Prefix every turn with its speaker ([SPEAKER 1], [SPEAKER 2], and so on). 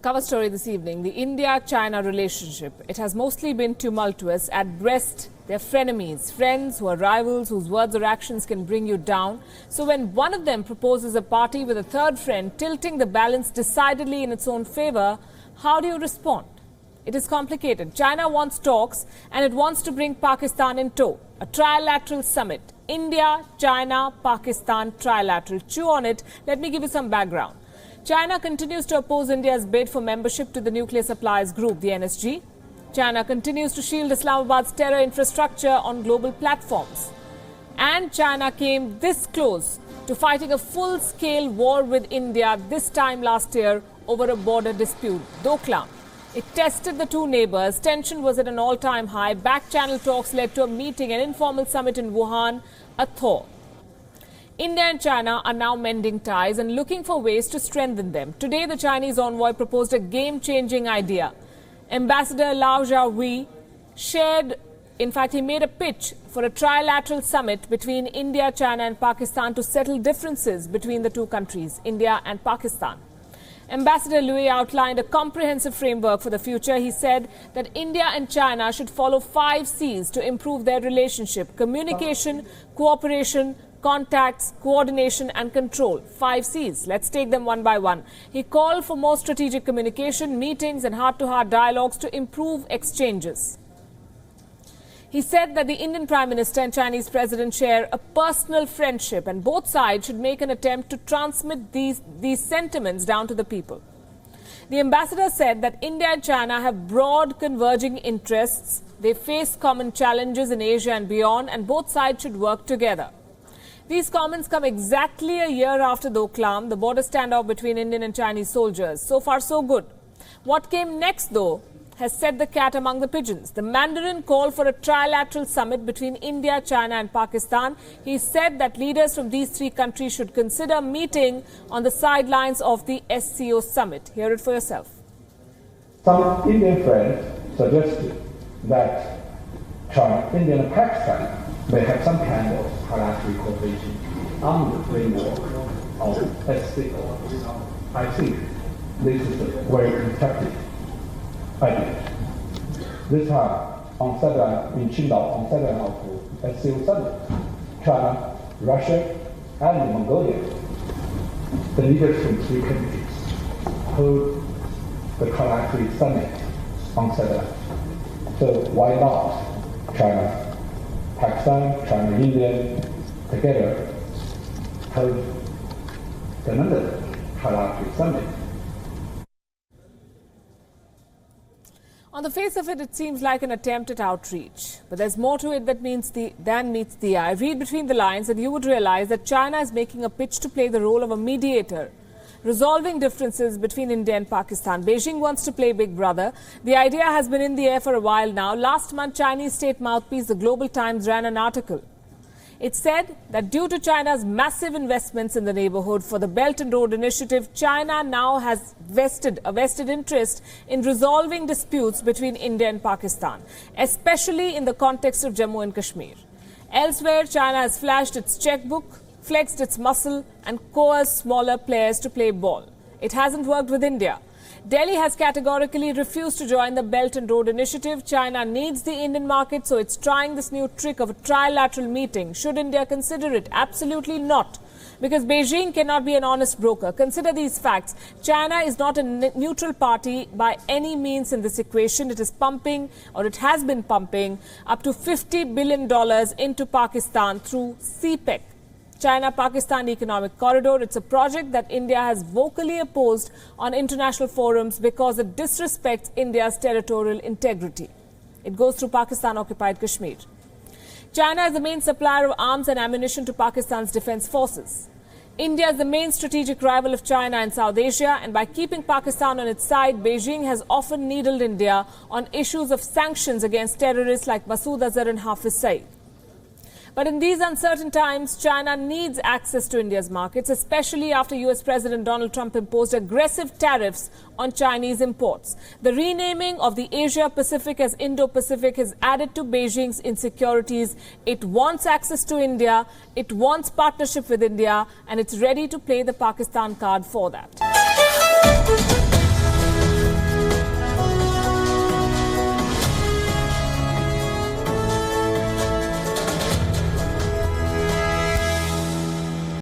[SPEAKER 1] Cover story this evening, the India-China relationship. It has mostly been tumultuous. At best, they're frenemies, friends who are rivals, whose words or actions can bring you down. So when one of them proposes a party with a third friend, tilting the balance decidedly in its own favor, how do you respond? It is complicated. China wants talks and it wants to bring Pakistan in tow. A trilateral summit. India, China, Pakistan, trilateral. Chew on it. Let me give you some background. China continues to oppose India's bid for membership to the Nuclear Suppliers Group, the NSG. China continues to shield Islamabad's terror infrastructure on global platforms. And China came this close to fighting a full-scale war with India this time last year over a border dispute, Doklam. It tested the two neighbors. Tension was at an all-time high. Back-channel talks led to a meeting, an informal summit in Wuhan, a thaw. India and China are now mending ties and looking for ways to strengthen them. Today, the Chinese envoy proposed a game-changing idea. Ambassador Lao Zhaohui he made a pitch for a trilateral summit between India, China and Pakistan to settle differences between the two countries, India and Pakistan. Ambassador Lui outlined a comprehensive framework for the future. He said that India and China should follow 5 C's to improve their relationship: communication, cooperation, contacts, coordination and control. 5 C's. Let's take them one by one. He called for more strategic communication, meetings and heart-to-heart dialogues to improve exchanges. He said that the Indian Prime Minister and Chinese President share a personal friendship and both sides should make an attempt to transmit these sentiments down to the people. The ambassador said that India and China have broad converging interests. They face common challenges in Asia and beyond, and both sides should work together. These comments come exactly a year after Doklam, the border standoff between Indian and Chinese soldiers. So far, so good. What came next, though, has set the cat among the pigeons. The Mandarin called for a trilateral summit between India, China and Pakistan. He said that leaders from these 3 countries should consider meeting on the sidelines of the SCO summit. Hear it for yourself.
[SPEAKER 2] Some Indian friends suggested that China, India and Pakistan may have some kind of trilateral cooperation on the framework of SCO. I think this is a very constructive idea. This time, on sideline in Qingdao, on sideline of SCO summit, China, Russia, and Mongolia, the leaders from 3 countries hold the trilateral summit on sideline. So why not China, Pakistan, China, India together hold another trilateral summit?
[SPEAKER 1] On the face of it, it seems like an attempt at outreach. But there's more to it than meets the eye. Read between the lines and you would realize that China is making a pitch to play the role of a mediator, resolving differences between India and Pakistan. Beijing wants to play big brother. The idea has been in the air for a while now. Last month, Chinese state mouthpiece The Global Times ran an article. It said that due to China's massive investments in the neighborhood for the Belt and Road Initiative, China now has a vested interest in resolving disputes between India and Pakistan, especially in the context of Jammu and Kashmir. Elsewhere, China has flashed its checkbook, flexed its muscle and coerced smaller players to play ball. It hasn't worked with India. Delhi has categorically refused to join the Belt and Road Initiative. China needs the Indian market, so it's trying this new trick of a trilateral meeting. Should India consider it? Absolutely not. Because Beijing cannot be an honest broker. Consider these facts. China is not a neutral party by any means in this equation. It is pumping, or it has been pumping, up to $50 billion into Pakistan through CPEC. China-Pakistan Economic Corridor. It's a project that India has vocally opposed on international forums because it disrespects India's territorial integrity. It goes through Pakistan-occupied Kashmir. China is the main supplier of arms and ammunition to Pakistan's defense forces. India is the main strategic rival of China in South Asia, and by keeping Pakistan on its side, Beijing has often needled India on issues of sanctions against terrorists like Masood Azhar and Hafiz Saeed. But in these uncertain times, China needs access to India's markets, especially after US President Donald Trump imposed aggressive tariffs on Chinese imports. The renaming of the Asia-Pacific as Indo-Pacific has added to Beijing's insecurities. It wants access to India, it wants partnership with India, and it's ready to play the Pakistan card for that.